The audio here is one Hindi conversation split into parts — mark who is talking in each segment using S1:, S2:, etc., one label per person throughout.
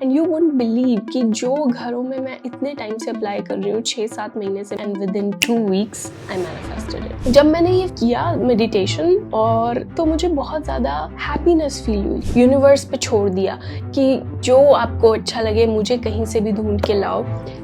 S1: एंड यू वुडंट बिलीव कि जो घरों में मैं इतने टाइम से अप्लाई कर रही हूँ, 6-7 महीने से, and with in 2 weeks I manifested it. जब मैंने ये किया मेडिटेशन और तो मुझे बहुत ज़्यादा हैप्पीनेस फील हुई। यूनिवर्स पे छोड़ दिया कि जो आपको अच्छा लगे मुझे कहीं से भी ढूंढ के लाओ,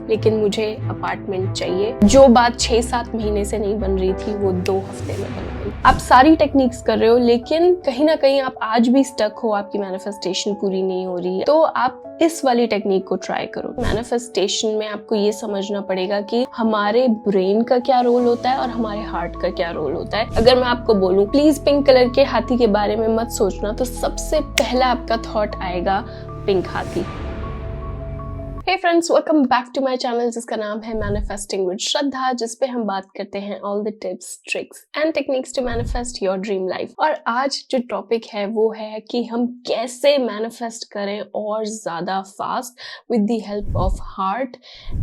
S1: लेकिन मुझे अपार्टमेंट चाहिए। जो बात 6-7 महीने से नहीं बन रही थी वो 2 हफ्ते में बन गई। आप सारी टेक्निक्स कर रहे हो लेकिन कहीं ना कहीं आप आज भी स्टक हो, आपकी मैनिफेस्टेशन पूरी नहीं हो रही है, तो आप इस वाली टेक्निक को ट्राई करो। मैनिफेस्टेशन में आपको ये समझना पड़ेगा कि हमारे ब्रेन का क्या रोल होता है और हमारे हार्ट का क्या रोल होता है। अगर मैं आपको बोलूं प्लीज पिंक कलर के हाथी के बारे में मत सोचना, तो सबसे पहला आपका थॉट आएगा पिंक हाथी। Hey friends, welcome back to my channel जिसका नाम है मैनिफेस्टिंग विद श्रद्धा, जिस पे हम बात करते हैं all the tips, tricks and techniques to manifest your dream life. और आज जो टॉपिक है वो है कि हम कैसे मैनिफेस्ट करें और ज्यादा fast with the help of heart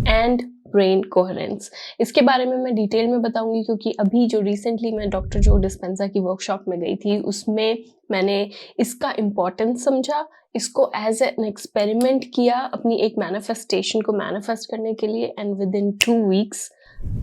S1: and brain coherence. इसके बारे में मैं डिटेल में बताऊंगी क्योंकि अभी जो रिसेंटली मैं डॉक्टर जो डिस्पेंजा की वर्कशॉप में गई थी उसमें मैंने इसका इम्पोर्टेंस समझा, इसको एज एन एक्सपेरिमेंट किया अपनी एक मैनिफेस्टेशन को मैनिफेस्ट करने के लिए, and with in 2 weeks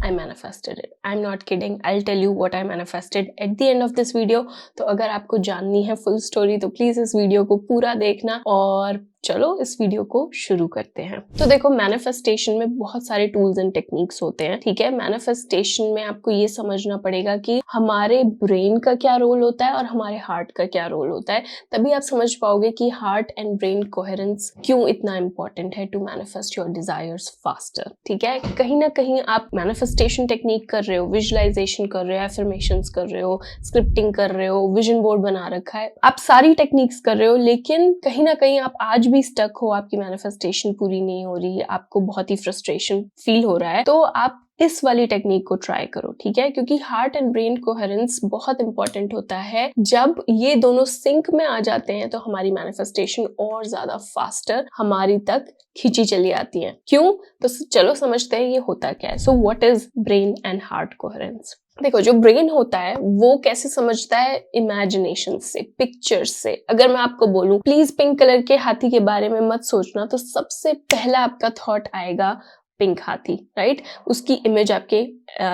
S1: I manifested it. I'm not kidding. I'll tell you what I manifested at the end of this video. तो अगर आपको जाननी है फुल स्टोरी तो प्लीज इस वीडियो को पूरा देखना। और चलो इस वीडियो को शुरू करते हैं। तो देखो, मैनिफेस्टेशन में बहुत सारे टूल्स एंड टेक्निक्स होते हैं, ठीक है। मैनिफेस्टेशन में आपको ये समझना पड़ेगा कि हमारे ब्रेन का क्या रोल होता है और हमारे हार्ट का क्या रोल होता है। तभी आप समझ पाओगे कि हार्ट एंड ब्रेन कोहेरेंस क्यों इतना इंपॉर्टेंट है to manifest your desires faster, ठीक है। कहीं ना कहीं आप मैनिफेस्टेशन टेक्निक कर रहे हो, विजुअलाइजेशन कर रहे हो, एफर्मेशंस कर रहे हो, स्क्रिप्टिंग कर रहे हो, विजन बोर्ड बना रखा है, आप सारी टेक्निक्स कर रहे हो, लेकिन कहीं ना कहीं आप आज भी स्टक हो, आपकी मैनिफेस्टेशन पूरी नहीं हो रही, आपको बहुत ही फ्रस्ट्रेशन फील हो रहा है, तो आप इस वाली टेक्निक को ट्राई करो, ठीक है। क्योंकि हार्ट एंड ब्रेन कोहेरेंस बहुत इंपॉर्टेंट होता है। जब ये दोनों सिंक में आ जाते हैं तो हमारी मैनिफेस्टेशन और ज्यादा फास्टर हमारी तक खींची चली आती है। क्यों? तो चलो समझते हैं ये होता क्या है। So what is brain and heart coherence? देखो, जो ब्रेन होता है वो कैसे समझता है? इमेजिनेशन से, पिक्चर्स से। अगर मैं आपको बोलूं प्लीज पिंक कलर के हाथी के बारे में मत सोचना, तो सबसे पहला आपका थॉट आएगा पिंक हाथी, राइट। उसकी इमेज आपके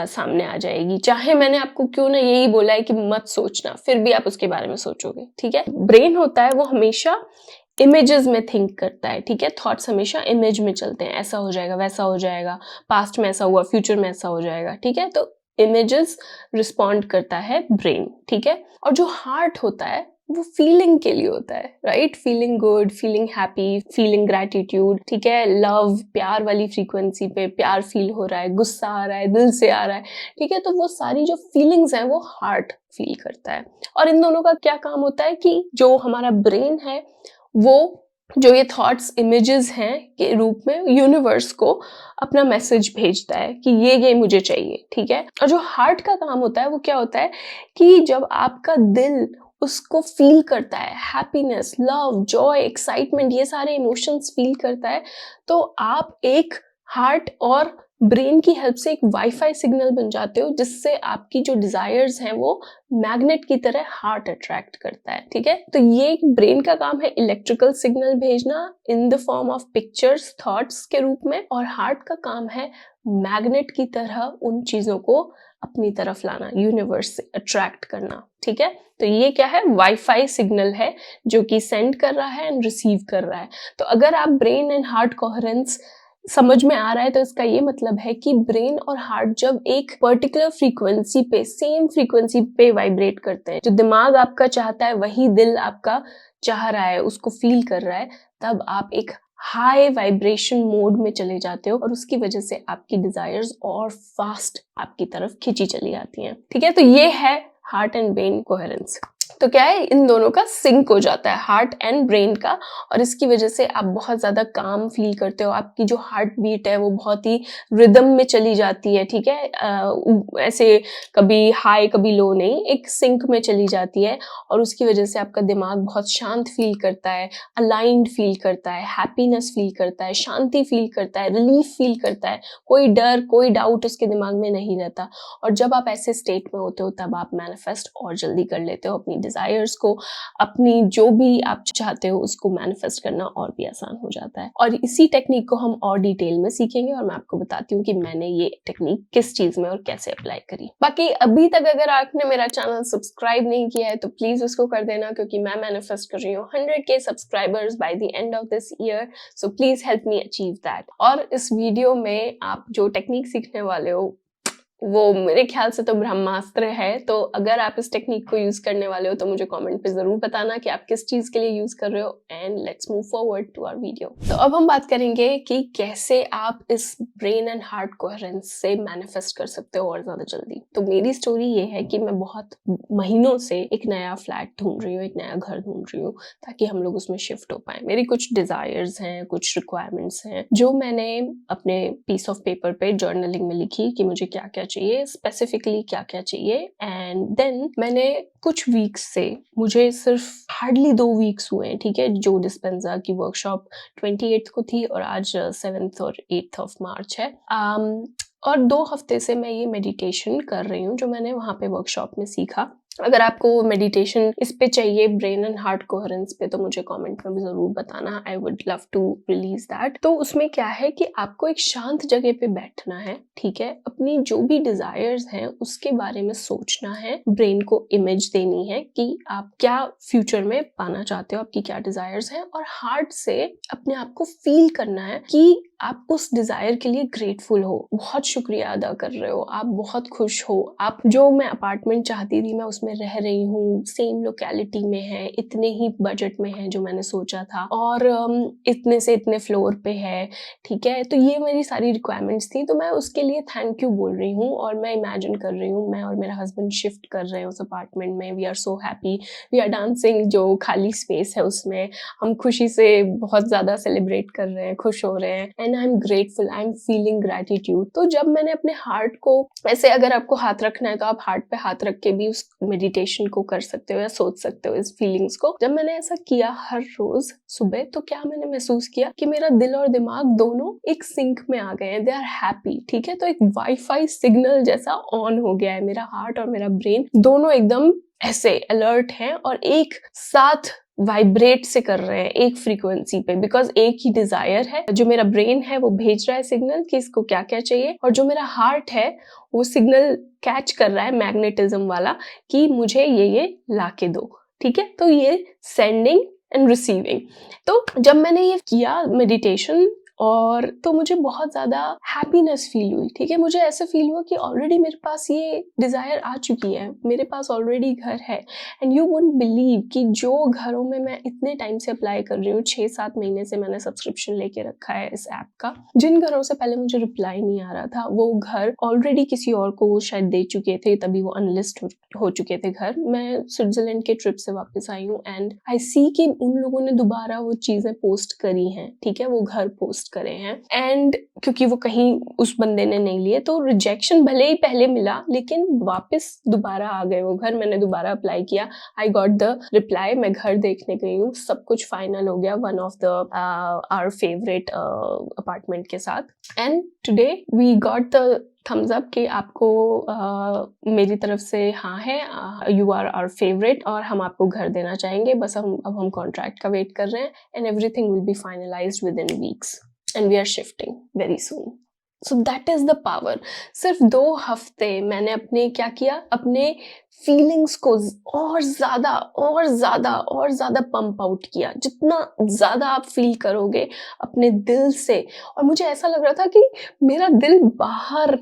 S1: सामने आ जाएगी। चाहे मैंने आपको क्यों ना यही बोला है कि मत सोचना, फिर भी आप उसके बारे में सोचोगे, ठीक है। ब्रेन होता है वो हमेशा इमेजेस में थिंक करता है, ठीक है। थॉट्स हमेशा इमेज में चलते हैं, ऐसा हो जाएगा, वैसा हो जाएगा, पास्ट में ऐसा हुआ, फ्यूचर में ऐसा हो जाएगा, ठीक है। तो इमेजेस रिस्पॉन्ड करता है ब्रेन, ठीक है। और जो हार्ट होता है वो फीलिंग के लिए होता है, right. Feeling good, feeling happy, feeling gratitude, ठीक है। लव, प्यार वाली फ्रीक्वेंसी पे प्यार फील हो रहा है, गुस्सा आ रहा है, दिल से आ रहा है, ठीक है। तो वो सारी जो फीलिंग्स हैं वो हार्ट फील करता है। और इन दोनों का क्या काम होता है कि जो हमारा ब्रेन है वो जो ये थॉट्स इमेजेस हैं के रूप में यूनिवर्स को अपना मैसेज भेजता है कि ये मुझे चाहिए, ठीक है। और जो हार्ट का काम होता है वो क्या होता है कि जब आपका दिल उसको फील करता है, हैप्पीनेस, लव, जॉय, एक्साइटमेंट, ये सारे इमोशंस फील करता है, तो आप एक हार्ट और ब्रेन की हेल्प से एक वाईफाई सिग्नल बन जाते हो, जिससे आपकी जो डिजायर्स हैं वो मैग्नेट की तरह हार्ट अट्रैक्ट करता है, ठीक है। तो ये ब्रेन का काम है इलेक्ट्रिकल सिग्नल भेजना in the form of pictures, thoughts के रूप में, और हार्ट का काम है मैग्नेट की तरह उन चीजों को अपनी तरफ लाना, यूनिवर्स से अट्रैक्ट करना, ठीक है। तो ये क्या है? वाईफाई सिग्नल है जो कि सेंड कर रहा है एंड रिसीव कर रहा है। तो अगर आप ब्रेन एंड हार्ट कोहेरेंस समझ में आ रहा है तो इसका ये मतलब है कि ब्रेन और हार्ट जब एक पर्टिकुलर फ्रीक्वेंसी पे, सेम फ्रीक्वेंसी पे वाइब्रेट करते हैं, जो दिमाग आपका चाहता है वही दिल आपका चाह रहा है, उसको फील कर रहा है, तब आप एक हाई वाइब्रेशन मोड में चले जाते हो और उसकी वजह से आपकी डिजायर्स और फास्ट आपकी तरफ खींची चली आती हैं, ठीक है। तो ये है हार्ट एंड ब्रेन कोहेरेंस। तो क्या है, इन दोनों का सिंक हो जाता है, हार्ट एंड ब्रेन का, और इसकी वजह से आप बहुत ज्यादा काम फील करते हो। आपकी जो हार्ट बीट है वो बहुत ही रिदम में चली जाती है, ठीक है। ऐसे कभी हाई कभी लो नहीं, एक सिंक में चली जाती है, और उसकी वजह से आपका दिमाग बहुत शांत फील करता है, अलाइंड फील करता है, हैप्पीनेस फील करता है, शांति फील करता है, रिलीफ फील करता है, कोई डर, कोई डाउट उसके दिमाग में नहीं रहता। और जब आप ऐसे स्टेट में होते हो तब आप मैनिफेस्ट और जल्दी कर लेते हो अपनी डिजायर्स को, अपनी जो भी आप चाहते हो उसको मैनिफेस्ट करना और भी आसान हो जाता है। और इसी टेक्निक को हम और डिटेल में सीखेंगे और मैं आपको बताती हूँ कि मैंने ये टेक्निक किस चीज में और कैसे अप्लाई करी। बाकी अभी तक अगर आपने मेरा चैनल सब्सक्राइब नहीं किया है तो प्लीज उसको कर देना, क्योंकि मैं मैनिफेस्ट कर रही हूँ 100K subscribers by the end of this year, so please help me achieve that. और इस वीडियो में आप जो टेक्निक सीखने वाले हो वो मेरे ख्याल से तो ब्रह्मास्त्र है। तो अगर आप इस टेक्निक को यूज करने वाले हो तो मुझे कमेंट पे जरूर बताना कि आप किस चीज के लिए यूज कर रहे हो। And let's move forward to our video. तो अब हम बात करेंगे कि कैसे आप इस ब्रेन एंड हार्ट कोहेरेंस से मैनिफेस्ट कर सकते हो और ज्यादा जल्दी। तो मेरी स्टोरी ये है कि मैं बहुत महीनों से एक नया फ्लैट ढूंढ रही हूँ, एक नया घर ढूंढ रही हूँ ताकि हम लोग उसमें शिफ्ट हो पाए। मेरी कुछ डिजायर्स हैं, कुछ रिक्वायरमेंट्स हैं जो मैंने अपने पीस ऑफ पेपर पे जर्नलिंग में लिखी कि मुझे क्या क्या चाहिए, स्पेसिफिकली क्या क्या चाहिए। एंड देन मैंने कुछ वीक्स से, मुझे सिर्फ हार्डली 2 वीक्स हुए हैं, ठीक है, जो डिस्पेंजा की वर्कशॉप 28 को थी और आज 7th और 8th ऑफ मार्च है। और 2 हफ्ते से मैं ये मेडिटेशन कर रही हूँ जो मैंने वहाँ पे वर्कशॉप में सीखा। अगर आपको मेडिटेशन इस पे चाहिए, ब्रेन एंड हार्ट कोहेरेंस पे, तो मुझे कमेंट में जरूर बताना। I would love to release that. तो उसमें क्या है कि आपको एक शांत जगह पे बैठना है, ठीक है, अपनी जो भी डिजायर्स हैं उसके बारे में सोचना है, ब्रेन को इमेज देनी है कि आप क्या फ्यूचर में पाना चाहते हो, आपकी क्या डिजायर्स हैं, और हार्ट से अपने आप को फील करना है कि आप उस डिजायर के लिए ग्रेटफुल हो, बहुत शुक्रिया अदा कर रहे हो, आप बहुत खुश हो, आप जो मैं अपार्टमेंट चाहती थी मैं उसमें रह रही हूँ, सेम लोकेलिटी में है, इतने ही बजट में है जो मैंने सोचा था, और इतने से इतने फ्लोर पे है, ठीक है। तो ये मेरी सारी रिक्वायरमेंट्स थी। तो मैं उसके लिए थैंक यू बोल रही हूँ और मैं इमेजिन कर रही हूँ मैं और मेरा हस्बैंड शिफ्ट कर रहे हैं उस अपार्टमेंट में। We are so happy, we are dancing, जो खाली स्पेस है उसमें हम खुशी से बहुत ज्यादा सेलिब्रेट कर रहे हैं, खुश हो रहे हैं। And I am grateful, I am feeling gratitude. तो जब मैंने अपने हार्ट को, ऐसे अगर आपको हाथ रखना है तो आप हार्ट पे हाथ रख के भी उस मेडिटेशन को कर सकते हो या सोच सकते हो इस फीलिंग्स को। जब मैंने ऐसा किया हर रोज सुबह, तो क्या मैंने महसूस किया कि मेरा दिल और दिमाग दोनों एक सिंक में आ गए हैं, दे आर हैप्पी, ठीक है। तो एक वाईफाई सिग्नल जैसा ऑन हो गया है, मेरा हार्ट और मेरा ब्रेन दोनों एकदम ऐसे अलर्ट हैं और एक साथ वाइब्रेट से कर रहे हैं एक फ्रीक्वेंसी पे, बिकॉज एक ही डिजायर है। जो मेरा ब्रेन है वो भेज रहा है सिग्नल कि इसको क्या क्या चाहिए, और जो मेरा हार्ट है वो सिग्नल कैच कर रहा है मैग्नेटिज्म वाला कि मुझे ये ला के दो, ठीक है। तो ये सेंडिंग एंड रिसीविंग। तो जब मैंने ये किया मेडिटेशन, और तो मुझे बहुत ज्यादा हैप्पीनेस फील हुई, ठीक है। मुझे ऐसे फील हुआ कि ऑलरेडी मेरे पास ये डिजायर आ चुकी है, मेरे पास ऑलरेडी घर है। एंड यू वुडंट बिलीव कि जो घरों में मैं इतने टाइम से अप्लाई कर रही हूँ, 6-7 महीने से मैंने सब्सक्रिप्शन लेके रखा है इस ऐप का, जिन घरों से पहले मुझे रिप्लाई नहीं आ रहा था वो घर ऑलरेडी किसी और को वो शायद दे चुके थे, तभी वो अनलिस्ट हो चुके थे घर। मैं स्विट्जरलैंड के ट्रिप से वापस आई हूँ एंड आई सी कि उन लोगों ने दोबारा वो चीजें पोस्ट करी हैं, ठीक है, वो घर पोस्ट करे हैं। एंड क्योंकि वो कहीं उस बंदे ने नहीं लिए, तो रिजेक्शन भले ही पहले मिला लेकिन वापस दोबारा आ गए वो घर। मैंने दोबारा अप्लाई किया, आई गॉट द रिप्लाई, मैं घर देखने गई हूँ, सब कुछ फाइनल हो गया, one of the our favourite apartment के साथ। And today we got the thumbs up कि आपको मेरी तरफ से हाँ है, यू आर आवर फेवरेट, और हम आपको घर देना चाहेंगे, बस अब हम कॉन्ट्रैक्ट का वेट कर रहे हैं। And everything will be finalised within weeks and we are shifting very soon. So that is the power. सिर्फ 2 हफ्ते मैंने अपने क्या किया, अपने फीलिंग्स को और ज्यादा पंप आउट किया। जितना ज्यादा आप फील करोगे अपने दिल से, और मुझे ऐसा लग रहा था कि मेरा दिल बाहर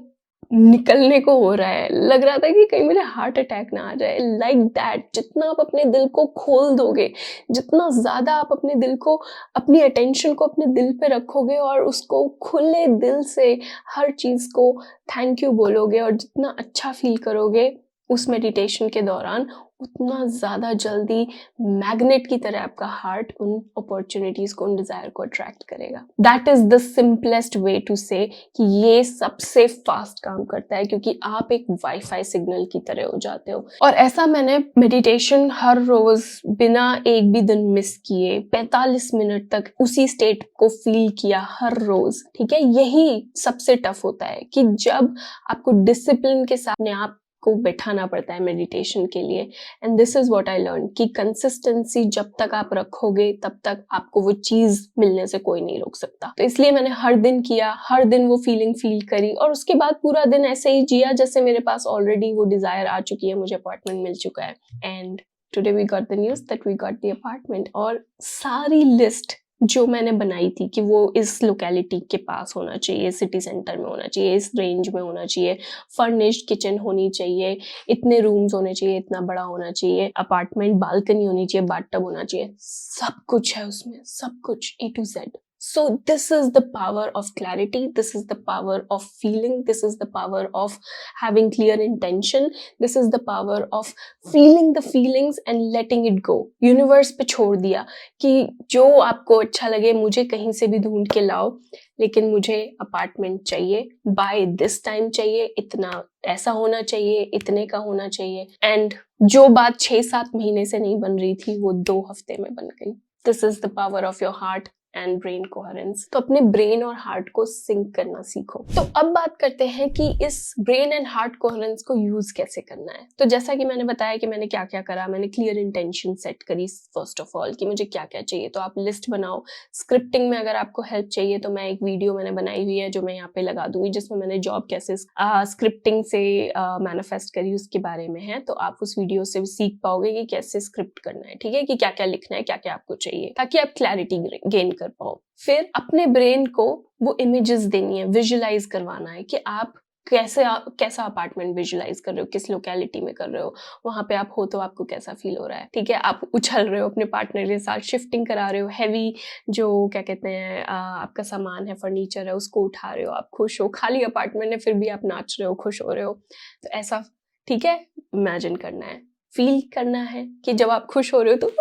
S1: निकलने को हो रहा है, लग रहा था कि कहीं मेरे हार्ट अटैक ना आ जाए, लाइक दैट। जितना आप अपने दिल को खोल दोगे, जितना ज्यादा आप अपने दिल को, अपनी अटेंशन को अपने दिल पे रखोगे और उसको खुले दिल से हर चीज को थैंक यू बोलोगे, और जितना अच्छा फील करोगे उस मेडिटेशन के दौरान, उतना ज्यादा जल्दी मैग्नेट की तरह आपका हार्ट उन अपॉर्चुनिटीज को, उन डिजायर को अट्रैक्ट करेगा। That is the simplest way to say कि ये सबसे फास्ट काम करता है, क्योंकि आप एक वाईफाई सिग्नल की तरह हो जाते हो। और ऐसा मैंने मेडिटेशन हर रोज बिना एक भी दिन मिस किए 45 मिनट तक उसी स्टेट को फील किया हर रोज, ठीक है। यही सबसे टफ होता है कि जब आपको डिसिप्लिन के साथ अपने आप को बैठाना पड़ता है मेडिटेशन के लिए। And this is what I learn कि कंसिस्टेंसी जब तक आप रखोगे तब तक आपको वो चीज मिलने से कोई नहीं रोक सकता। तो इसलिए मैंने हर दिन किया, हर दिन वो फीलिंग फील करी और उसके बाद पूरा दिन ऐसे ही जिया जैसे मेरे पास ऑलरेडी वो डिजायर आ चुकी है, मुझे अपार्टमेंट मिल चुका है। And today we got the news that we got the apartment. और सारी लिस्ट जो मैंने बनाई थी कि वो इस लोकेलिटी के पास होना चाहिए, सिटी सेंटर में होना चाहिए, इस रेंज में होना चाहिए, फर्निश्ड किचन होनी चाहिए, इतने रूम्स होने चाहिए, इतना बड़ा होना चाहिए, अपार्टमेंट बालकनी होनी चाहिए, बाथटब होना चाहिए, सब कुछ है उसमें, सब कुछ A to Z। So this is the power of clarity, this is the power of feeling, this is the power of having clear intention, this is the power of feeling the feelings and letting it go। Universe पे छोड़ दिया कि जो आपको अच्छा लगे मुझे कहीं से भी ढूंढ के लाओ, लेकिन मुझे अपार्टमेंट चाहिए, बाय दिस टाइम चाहिए, इतना ऐसा होना चाहिए, इतने का होना चाहिए। एंड जो बात 6-7 महीने से नहीं बन रही थी वो 2 हफ्ते में बन गई। This is the power of your heart and brain coherence. तो अपने ब्रेन और हार्ट को सिंक करना सीखो। तो अब बात करते हैं कि इस ब्रेन एंड हार्ट कोहेरेंस को यूज कैसे करना है। तो जैसा कि मैंने बताया कि मैंने क्या क्या करा, मैंने क्लियर इंटेंशन सेट करी फर्स्ट ऑफ ऑल कि मुझे क्या क्या चाहिए। तो आप लिस्ट बनाओ। स्क्रिप्टिंग में अगर आपको हेल्प चाहिए तो मैं एक वीडियो मैंने बनाई हुई है जो मैं यहाँ पे लगा दूंगी, जिसमें मैंने जॉब कैसे स्क्रिप्टिंग से मैनिफेस्ट करी उसके बारे में है। तो आप उस वीडियो से भी सीख पाओगे कि कैसे स्क्रिप्ट करना है, ठीक है, कि क्या क्या लिखना है, क्या क्या आपको चाहिए, ताकि आप क्लैरिटी गेन कर पाओ। फिर अपने ब्रेन को वो इमेजेस देनी है, विजुअलाइज करवाना है कि आप कैसा अपार्टमेंट विजुअलाइज कर रहे हो, किस लोकेलिटी में कर रहे हो, वहां पे आप हो तो आपको कैसा फील हो रहा है, ठीक है। आप उछल रहे हो अपने पार्टनर के साथ, शिफ्टिंग करा रहे हो, हैवी जो क्या कहते हैं आपका सामान है, फर्नीचर है, उसको उठा रहे हो, आप खुश हो, खाली अपार्टमेंट है फिर भी आप नाच रहे हो, खुश हो रहे हो। तो ऐसा, ठीक है, इमेजिन करना है, फील करना है कि जब आप खुश हो रहे हो तो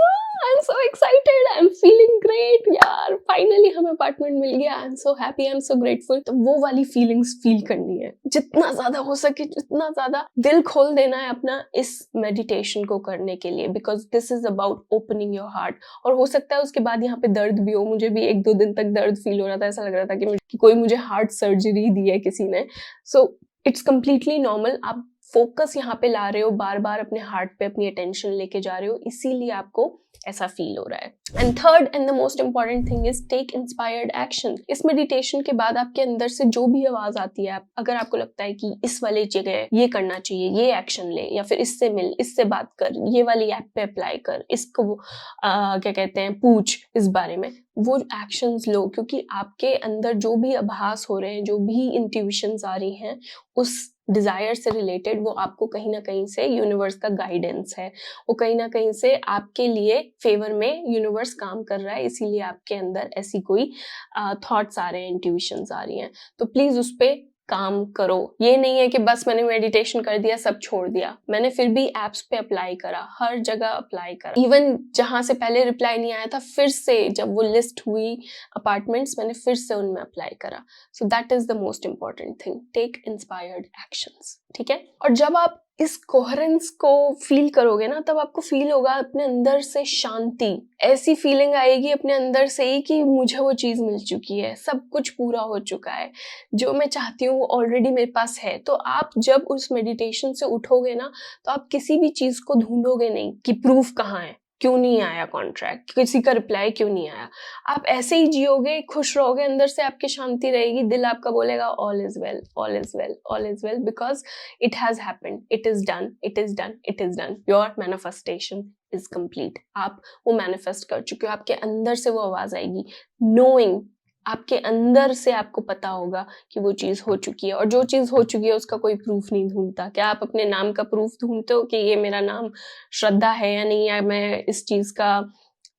S1: I am so excited, I am feeling great, यार फाइनली हमें अपार्टमेंट मिल गया, I am so happy, I am so grateful. तो वो वाली फीलिंग्स फील करनी है, जितना ज्यादा हो सके जितना ज्यादा दिल खोल देना है अपना इस मेडिटेशन को करने के लिए, because this is about opening your heart. और हो सकता है उसके बाद यहाँ पे दर्द भी हो, मुझे भी 1-2 दिन तक दर्द फील हो रहा था, ऐसा लग रहा था कि कोई मुझे हार्ट सर्जरी दी है किसी ने। So it's completely normal. आप फोकस यहाँ पे ला रहे हो, बार बार अपने हार्ट पे अपनी अटेंशन लेके जा रहे हो, इसीलिए आपको ऐसा फील हो रहा है। And third and the most important thing is take inspired action. इस मेडिटेशन के बाद आपके अंदर से जो भी आवाज आती है, अगर आपको लगता है कि इस वाले जगह ये करना चाहिए, ये एक्शन ले, या फिर इससे मिल, इससे बात कर, ये वाली ऐप पे अप्लाई कर, इसको क्या कहते हैं पूछ इस बारे में, वो एक्शंस लो। क्योंकि आपके अंदर जो भी आभास हो रहे हैं, जो भी इंट्यूशंस आ रही हैं, उस डिजायर से रिलेटेड वो आपको कहीं ना कहीं से यूनिवर्स का गाइडेंस है, वो कहीं ना कहीं से आपके लिए फेवर में यूनिवर्स काम कर रहा है, इसीलिए आपके अंदर ऐसी कोई थॉट्स आ रहे हैं, इंट्यूशंस आ रही हैं। तो प्लीज उस पे काम करो। ये नहीं है कि बस मैंने मेडिटेशन कर दिया सब छोड़ दिया, मैंने फिर भी एप्स पे अप्लाई करा, हर जगह अप्लाई करा, इवन जहां से पहले रिप्लाई नहीं आया था फिर से जब वो लिस्ट हुई अपार्टमेंट्स, मैंने फिर से उनमें अप्लाई करा। So that is the most important thing, take inspired actions, ठीक है। और जब आप इस कोहेरेंस को फील करोगे ना, तब आपको फील होगा अपने अंदर से शांति, ऐसी फीलिंग आएगी अपने अंदर से ही कि मुझे वो चीज मिल चुकी है, सब कुछ पूरा हो चुका है, जो मैं चाहती हूँ वो ऑलरेडी मेरे पास है। तो आप जब उस मेडिटेशन से उठोगे ना, तो आप किसी भी चीज को ढूंढोगे नहीं कि प्रूफ कहाँ है, क्यों नहीं आया कॉन्ट्रैक्ट, किसी का रिप्लाई क्यों नहीं आया। आप ऐसे ही जियोगे, खुश रहोगे, अंदर से आपकी शांति रहेगी, दिल आपका बोलेगा all is well, all is well, all is well, because it has happened, it is done, it is done, it is done, your manifestation is complete. आप वो मैनिफेस्ट कर चुके हो, आपके अंदर से वो आवाज आएगी, नोइंग, आपके अंदर से आपको पता होगा कि वो चीज हो चुकी है। और जो चीज हो चुकी है उसका कोई प्रूफ नहीं ढूंढता। क्या आप अपने नाम का प्रूफ ढूंढते हो कि ये मेरा नाम श्रद्धा है या नहीं, या मैं इस चीज का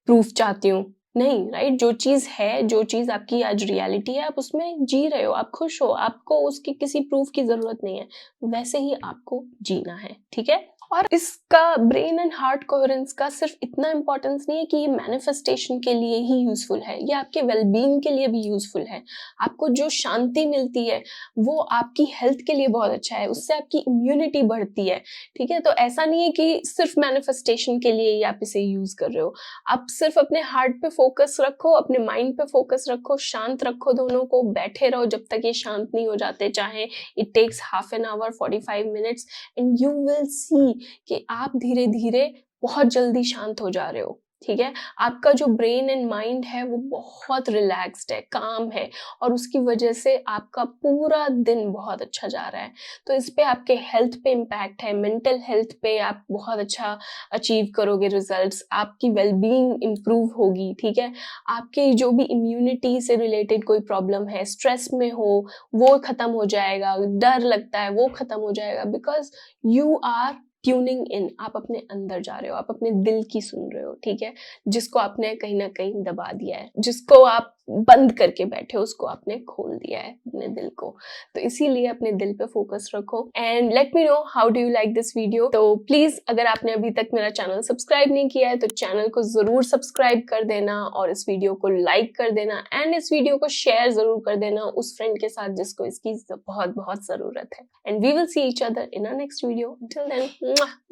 S1: प्रूफ चाहती हूँ? नहीं, राइट। जो चीज है, जो चीज आपकी आज रियलिटी है, आप उसमें जी रहे हो, आप खुश हो, आपको उसकी किसी प्रूफ की जरूरत नहीं है, वैसे ही आपको जीना है, ठीक है। और इसका ब्रेन एंड हार्ट कोहेरेंस का सिर्फ इतना इंपॉर्टेंस नहीं है कि ये मैनिफेस्टेशन के लिए ही यूजफुल है, ये आपके वेलबींग के लिए भी यूजफुल है। आपको जो शांति मिलती है वो आपकी हेल्थ के लिए बहुत अच्छा है, उससे आपकी इम्यूनिटी बढ़ती है। ठीक है, तो ऐसा नहीं है कि सिर्फ मैनिफेस्टेशन के लिए ही आप इसे यूज कर रहे हो। आप सिर्फ अपने हार्ट पे फोकस रखो, अपने माइंड पे फोकस रखो, शांत रखो, दोनों को बैठे रहो जब तक ये शांत नहीं हो जाते, चाहे it takes half an hour 45 minutes, and you will see कि आप धीरे धीरे बहुत जल्दी शांत हो जा रहे हो। ठीक है, आपका जो ब्रेन एंड माइंड है वो बहुत रिलैक्स्ड है, काम है, और उसकी वजह से आपका पूरा दिन बहुत अच्छा जा रहा है। तो इस पे आपके हेल्थ पे इम्पैक्ट है, मेंटल हेल्थ पे आप बहुत अच्छा अचीव करोगे रिजल्ट्स, आपकी वेलबींग इम्प्रूव होगी। ठीक है, आपके जो भी इम्यूनिटी से रिलेटेड कोई प्रॉब्लम है, स्ट्रेस में हो, वो खत्म हो जाएगा, डर लगता है वो खत्म हो जाएगा, because you are tuning in, आप अपने अंदर जा रहे हो, आप अपने दिल की सुन रहे हो। ठीक है, जिसको आपने कहीं ना कहीं दबा दिया है, जिसको आप बंद करके बैठे हो, उसको आपने खोल दिया है, अपने दिल को। तो इसीलिए अपने दिल पे फोकस रखो, and let me know how do you like this video. तो प्लीज, अगर आपने अभी तक मेरा चैनल सब्सक्राइब नहीं किया है तो चैनल को जरूर सब्सक्राइब कर देना, और इस वीडियो को लाइक कर देना, एंड इस वीडियो को शेयर जरूर कर देना उस फ्रेंड के साथ जिसको इसकी बहुत बहुत जरूरत है। And we will see each other in our next video. Until then,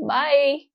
S1: bye.